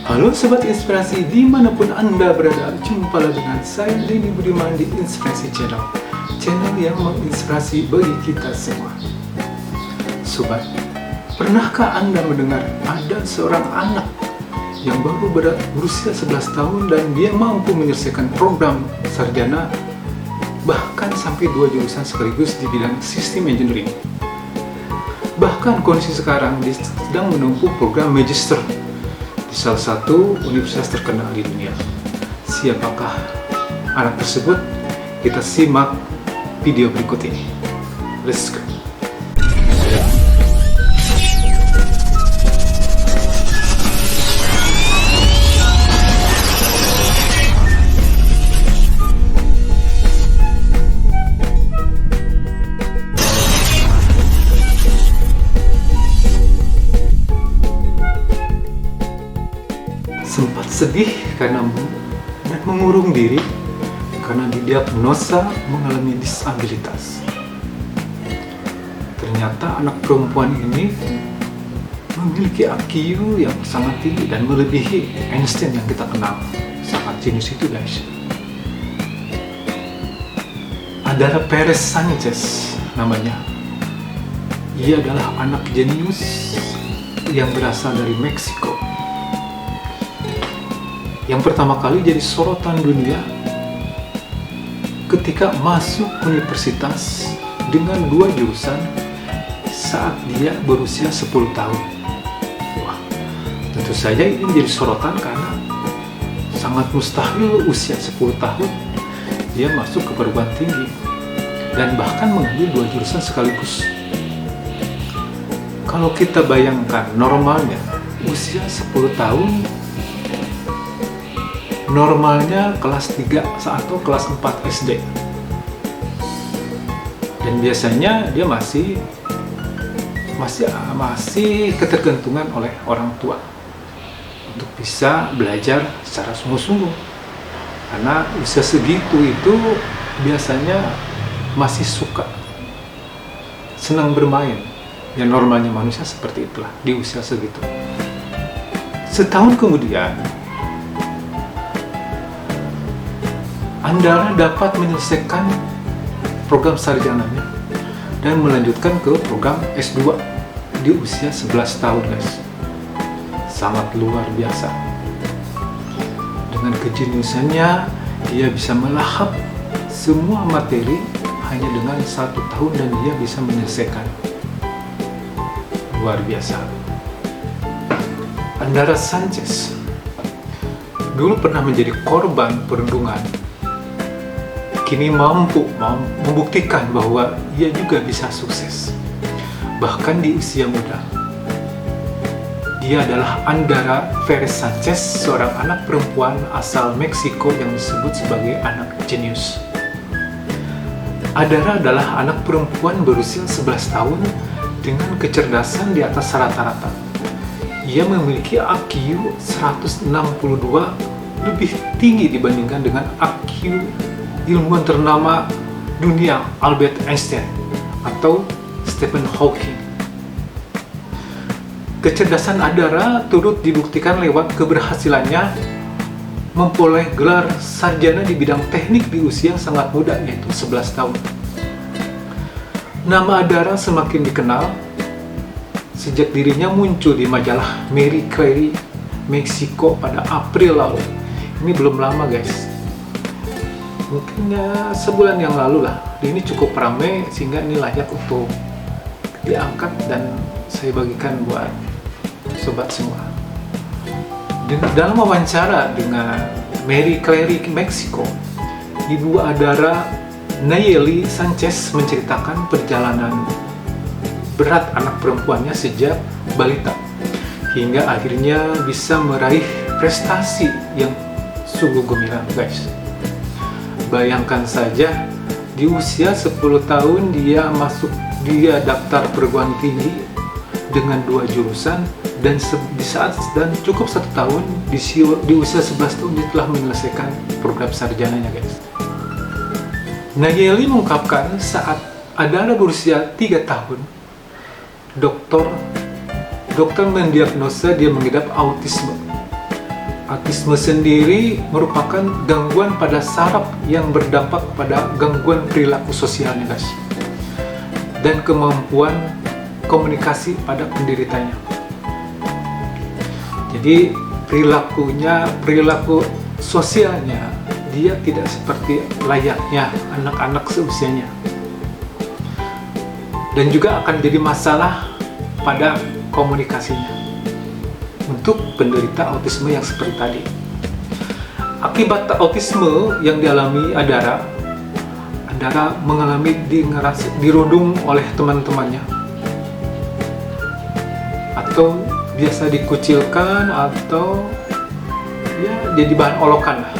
Halo Sobat Inspirasi, dimanapun Anda berada, jumpa lagi dengan saya Denny Budiman di Inspirasi Channel, channel yang menginspirasi bagi kita semua. Sobat, pernahkah Anda mendengar ada seorang anak yang baru berusia 11 tahun dan dia mampu menyelesaikan program sarjana, bahkan sampai 2 jurusan sekaligus di bidang sistem engineering. Bahkan kondisi sekarang dia sedang menempuh program magister di salah satu universitas terkenal di dunia. Siapakah anak tersebut? Kita simak video berikut ini. Let's go. Sempat sedih karena dan mengurung diri karena didiagnosa mengalami disabilitas. Ternyata anak perempuan ini memiliki IQ yang sangat tinggi dan melebihi Einstein yang kita kenal. Sangat jenius itu, guys. Adara Perez Sanchez namanya. Ia adalah anak jenius yang berasal dari Meksiko, yang pertama kali jadi sorotan dunia ketika masuk universitas dengan 2 jurusan saat dia berusia 10 tahun. Wah, tentu saja ini menjadi sorotan karena sangat mustahil usia 10 tahun dia masuk ke perguruan tinggi dan bahkan mengambil 2 jurusan sekaligus. Kalau kita bayangkan normalnya usia 10 tahun, normalnya kelas 3 atau kelas 4 SD. Dan biasanya dia masih ketergantungan oleh orang tua untuk bisa belajar secara sungguh-sungguh. Karena usia segitu itu biasanya masih suka senang bermain. Yang normalnya manusia seperti itulah di usia segitu. Setahun kemudian Andara dapat menyelesaikan program sarjananya dan melanjutkan ke program S2 di usia 11 tahun, guys. Sangat luar biasa. Dengan kejeniusannya, dia bisa melahap semua materi hanya dengan 1 tahun dan dia bisa menyelesaikan. Luar biasa. Andara Sanchez dulu pernah menjadi korban perundungan, kini mampu membuktikan bahwa ia juga bisa sukses. Bahkan di usia muda. Dia adalah Andara Perez Sanchez, seorang anak perempuan asal Meksiko yang disebut sebagai anak jenius. Andara adalah anak perempuan berusia 11 tahun dengan kecerdasan di atas rata-rata. Ia memiliki IQ 162, lebih tinggi dibandingkan dengan IQ ilmuwan ternama dunia Albert Einstein atau Stephen Hawking. Kecerdasan Andara turut dibuktikan lewat keberhasilannya memperoleh gelar sarjana di bidang teknik di usia yang sangat muda, yaitu 11 tahun. Nama Andara semakin dikenal sejak dirinya muncul di majalah Marie Claire Meksiko pada April lalu. Ini belum lama, guys. Mungkin ya sebulan yang lalu lah. Ini cukup ramai sehingga ini layak untuk diangkat dan saya bagikan buat sobat semua. Dalam wawancara dengan Marie Claire Meksiko, Ibu Andara Nayeli Sanchez menceritakan perjalanan berat anak perempuannya sejak balita hingga akhirnya bisa meraih prestasi yang sungguh gemilang, guys. Bayangkan saja, di usia 10 tahun dia daftar perguruan tinggi dengan 2 jurusan dan cukup 1 tahun di usia 11 tahun dia telah menyelesaikan program sarjananya, guys. Nayeli mengungkapkan saat Andara berusia 3 tahun, dokter mendiagnosa dia mengidap autisme Autisme sendiri merupakan gangguan pada saraf yang berdampak pada gangguan perilaku sosialnya, guys, dan kemampuan komunikasi pada penderitanya. Jadi perilaku sosialnya dia tidak seperti layaknya anak-anak seusianya, dan juga akan jadi masalah pada komunikasinya untuk penderita autisme yang seperti tadi. Akibat autisme yang dialami Adara mengalami dirundung oleh teman-temannya, atau biasa dikucilkan, atau ya jadi bahan olokan lah.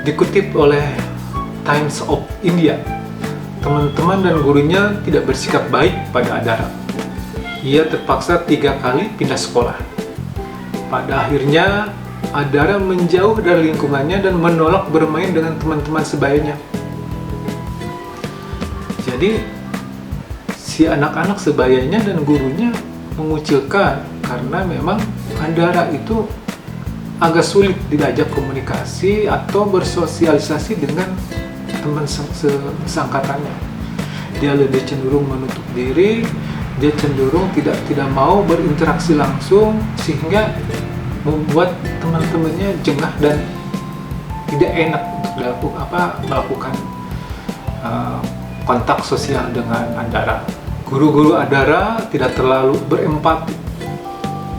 Dikutip oleh Times of India, teman-teman dan gurunya tidak bersikap baik pada Adara. Ia terpaksa 3 kali pindah sekolah. Pada akhirnya, Adara menjauh dari lingkungannya dan menolak bermain dengan teman-teman sebayanya. Jadi, si anak-anak sebayanya dan gurunya mengucilkan karena memang Adara itu agak sulit diajak komunikasi atau bersosialisasi dengan teman seangkatannya. Dia lebih cenderung menutup diri, dia cenderung tidak mau berinteraksi langsung, sehingga membuat teman-temannya jengah dan tidak enak untuk melakukan kontak sosial dengan Adara. Guru-guru Adara tidak terlalu berempati.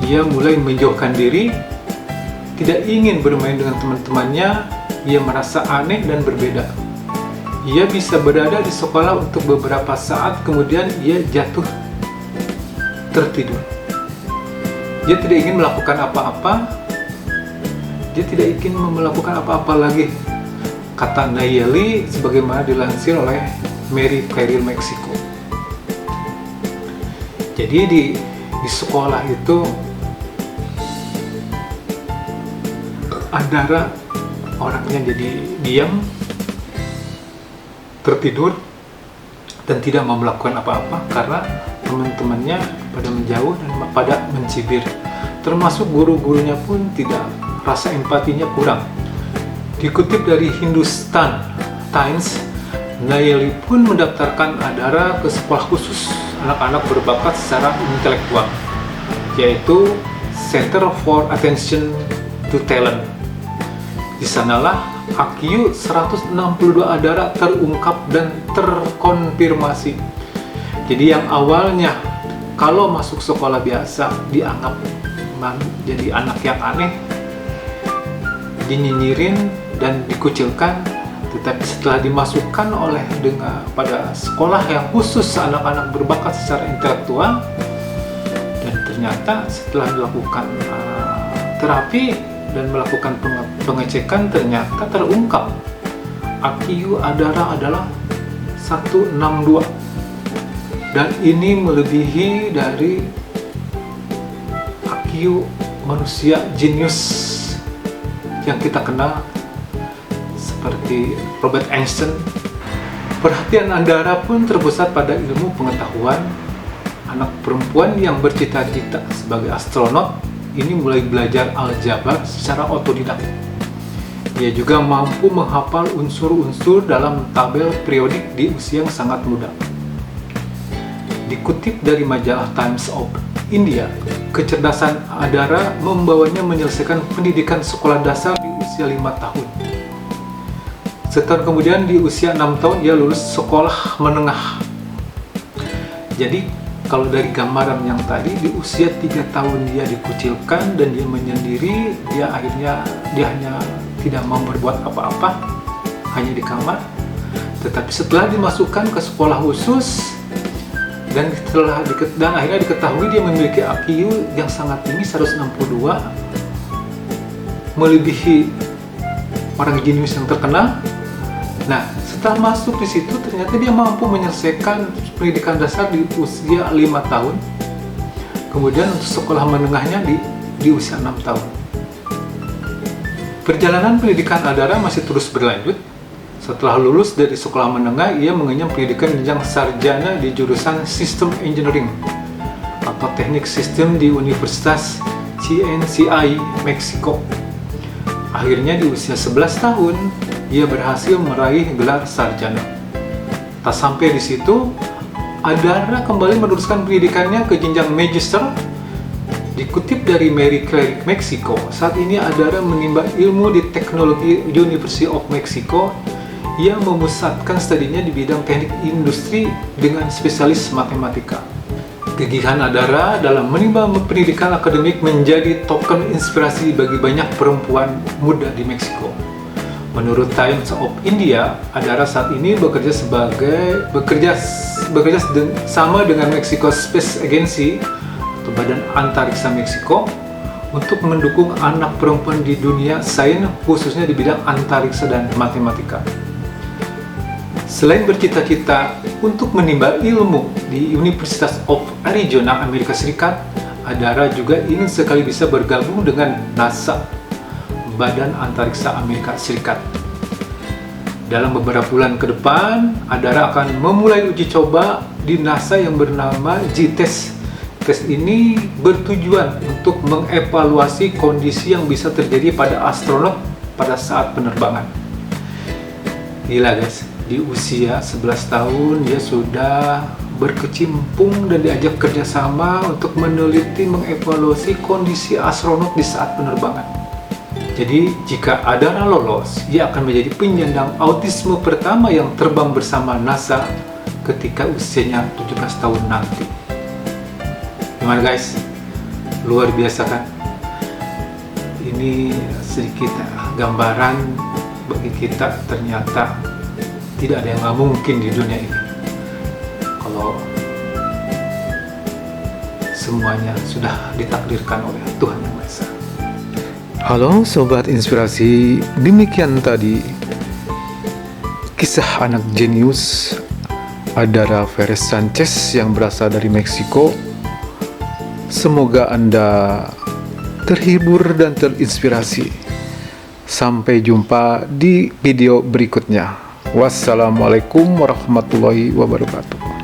Ia mulai menjauhkan diri, tidak ingin bermain dengan teman-temannya. Ia merasa aneh dan berbeda. Ia bisa berada di sekolah untuk beberapa saat, kemudian ia jatuh tertidur. Dia tidak ingin melakukan apa-apa. Dia tidak ingin melakukan apa-apa lagi, kata Nayeli, sebagaimana dilansir oleh Mary Carey Meksiko. Jadi di sekolah itu Adara orangnya jadi diam, tertidur, dan tidak mau melakukan apa-apa karena teman-temannya pada menjauh dan pada mencibir. Termasuk guru-gurunya pun tidak, rasa empatinya kurang. Dikutip dari Hindustan Times, Nayeli pun mendaftarkan Adara ke sekolah khusus anak-anak berbakat secara intelektual, yaitu Center for Attention to Talent. Di sanalah IQ 162 Adara terungkap dan terkonfirmasi. Jadi yang awalnya kalau masuk sekolah biasa dianggap jadi anak yang aneh, dinyinyirin dan dikucilkan, tetapi setelah dimasukkan pada sekolah yang khusus anak-anak berbakat secara intelektual, dan ternyata setelah dilakukan terapi dan melakukan pengecekan, ternyata terungkap IQ Adara adalah 162, dan ini melebihi dari IQ manusia jenius yang kita kenal seperti Albert Einstein. Perhatian Adara pun terpusat pada ilmu pengetahuan. Anak perempuan yang bercita-cita sebagai astronot ini mulai belajar aljabar secara otodidak. Dia juga mampu menghafal unsur-unsur dalam tabel periodik di usia yang sangat muda. Dikutip dari majalah Times of India, kecerdasan Adara membawanya menyelesaikan pendidikan sekolah dasar di usia 5 tahun. Setahun kemudian di usia 6 tahun ia lulus sekolah menengah. Jadi kalau dari gambaran yang tadi, di usia 3 tahun dia dikucilkan dan dia menyendiri, dia hanya tidak mau berbuat apa-apa, hanya di kamar. Tetapi setelah dimasukkan ke sekolah khusus dan akhirnya diketahui dia memiliki IQ yang sangat tinggi, 162, melebihi orang jenius yang terkenal. Nah, setelah masuk di situ ternyata dia mampu menyelesaikan pendidikan dasar di usia 5 tahun. Kemudian untuk sekolah menengahnya di usia 6 tahun. Perjalanan pendidikan Adara masih terus berlanjut. Setelah lulus dari sekolah menengah, ia mengenyam pendidikan jenjang sarjana di jurusan System Engineering atau Teknik Sistem di Universitas CNCI Meksiko. Akhirnya di usia 11 tahun, ia berhasil meraih gelar sarjana. Tak sampai di situ, Adara kembali meneruskan pendidikannya ke jenjang magister. Dikutip dari Marie Claire Meksiko, saat ini Adara menimba ilmu di Teknologi University of Mexico. Ia memusatkan studinya di bidang teknik industri dengan spesialis matematika. Kegigihan Adara dalam menimba pendidikan akademik menjadi token inspirasi bagi banyak perempuan muda di Meksiko. Menurut Times of India, Adara saat ini bekerja sama dengan Mexico Space Agency atau Badan Antariksa Meksiko untuk mendukung anak perempuan di dunia sains, khususnya di bidang antariksa dan matematika. Selain bercita-cita untuk menimba ilmu di University of Arizona, Amerika Serikat, Adara juga ingin sekali bisa bergabung dengan NASA, Badan Antariksa Amerika Serikat. Dalam beberapa bulan ke depan, Adara akan memulai uji coba di NASA yang bernama G-Test. Tes ini bertujuan untuk mengevaluasi kondisi yang bisa terjadi pada astronot pada saat penerbangan. Gila guys, di usia 11 tahun dia sudah berkecimpung dan diajak kerjasama untuk meneliti mengevaluasi kondisi astronot di saat penerbangan. Jadi jika Adara lolos, ia akan menjadi penyandang autisme pertama yang terbang bersama NASA ketika usianya 17 tahun nanti. Gimana guys? Luar biasa kan? Ini sedikit gambaran bagi kita, ternyata tidak ada yang nggak mungkin di dunia ini kalau semuanya sudah ditakdirkan oleh Tuhan Yang Maha Esa. Halo Sobat Inspirasi, demikian tadi kisah anak jenius Adara Perez Sanchez yang berasal dari Meksiko. Semoga Anda terhibur dan terinspirasi. Sampai jumpa di video berikutnya. Wassalamualaikum warahmatullahi wabarakatuh.